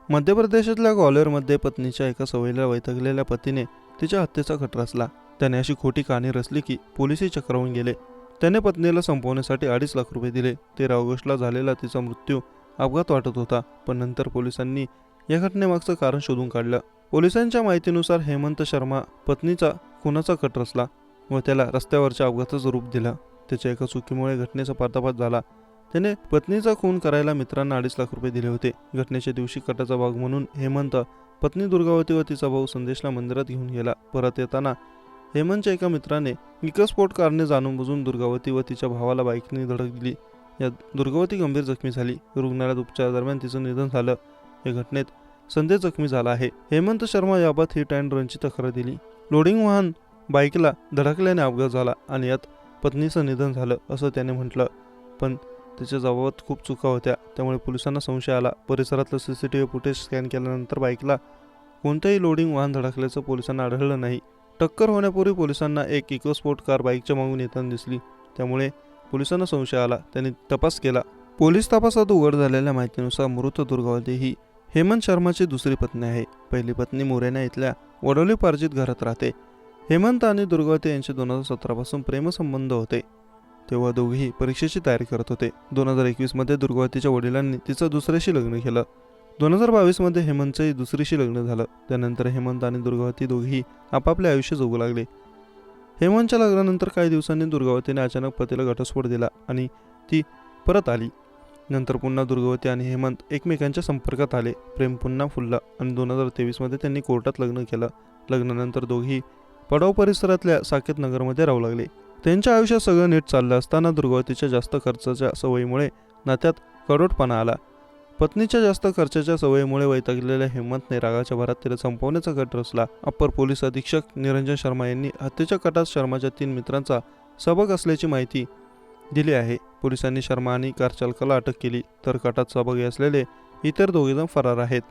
मध्य प्रदेशातल्या ग्वाल्हेरमध्ये पत्नीच्या एका सवयीला वैतागलेल्या पतीने तिच्या हत्येचा कट रचला. त्याने अशी खोटी कहाणी रचली की पोलिसही चक्रावून गेले. त्याने पत्नीला संपवण्यासाठी 2.5 लाख रुपये दिले. 13 ऑगस्टला झालेला तिचा मृत्यू अपघात वाटत होता, पण नंतर पोलिसांनी या घटनेमागचं कारण शोधून काढलं. पोलिसांच्या माहितीनुसार हेमंत शर्मा पत्नीचा खुनाचा कट रचला व त्याला रस्त्यावरच्या अपघाताचं रूप दिलं. त्याच्या एका चुकीमुळे घटनेचा पर्दाफाश झाला. त्याने पत्नीचा खून करायला मित्रांना 2.5 लाख रुपये दिले होते. घटनेच्या दिवशी कटाचा भाग म्हणून हेमंत पत्नी दुर्गावती व तिचा भाऊ संदेशला मंदिरात घेऊन गेला. परत येताना हेमंतच्या एका मित्राने इकोस्पोर्ट कारने जाणून बुजून दुर्गावती व तिच्या भावाला बाईकने धडक दिली. यात दुर्गावती गंभीर जखमी झाली. रुग्णालयात उपचारादरम्यान तिचं निधन झालं. या घटनेत संदेश जखमी झाला आहे. हेमंत शर्मा याबाबत हिट अँड रनची तक्रार दिली. लोडिंग वाहन बाईकला धडकल्याने अपघात झाला आणि यात पत्नीचं निधन झालं असं त्याने म्हटलं, पण त्याच्या जबाबात खूप चुका होत्या, त्यामुळे पोलिसांना संशय आला. परिसरातलं CCTV फुटेज स्कॅन केल्यानंतर बाईकला कोणत्याही लोडिंग वाहन धडकल्याचं पोलिसांना आढळलं नाही. टक्कर होण्यापूर्वी पोलिसांना एक इकोस्पोर्ट कार बाईकच्या मागून येताना दिसली, त्यामुळे पोलिसांना संशय आला. त्यांनी तपास केला. पोलीस तपासात उघड झालेल्या माहितीनुसार मृत दुर्गावती ही हेमंत शर्माची दुसरी पत्नी आहे. पहिली पत्नी मोरेना इथल्या वडोली पार्जित घरात राहते. हेमंत आणि दुर्गावती यांचे 2017 पासून प्रेमसंबंध होते. तेव्हा दोघेही परीक्षेची तयारी करत होते. 2021 मध्ये दुर्गावतीच्या वडिलांनी तिचं दुसऱ्याशी लग्न केलं. 2022 मध्ये हेमंतचंही दुसरीशी लग्न झालं. त्यानंतर हेमंत आणि दुर्गावती दोघेही आपापले आयुष्य जगू लागले. हेमंतच्या लग्नानंतर काही दिवसांनी दुर्गावतीने अचानक पतीला घटस्फोट दिला आणि ती परत आली. नंतर पुन्हा दुर्गावती आणि हेमंत एकमेकांच्या संपर्कात आले. प्रेम पुन्हा फुललं आणि 2023 मध्ये त्यांनी कोर्टात लग्न केलं. लग्नानंतर दोघेही पडाव परिसरातल्या साकेत नगरमध्ये राहू लागले. त्यांच्या आयुष्यात सगळं नीट चाललं असताना दुर्गावतीच्या जास्त खर्चाच्या सवयीमुळे नात्यात कडवटपणा आला. पत्नीच्या जास्त खर्चाच्या सवयीमुळे वैतागलेल्या हेमंतने रागाच्या भरात तिला संपवण्याचा कट रचला. अप्पर पोलीस अधीक्षक निरंजन शर्मा यांनी हत्येच्या कटात शर्माच्या 3 मित्रांचा सहभाग असल्याची माहिती दिली आहे. पोलिसांनी शर्मा आणि कार चालकाला अटक केली, तर कटात सहभागी असलेले इतर 2 जण फरार आहेत.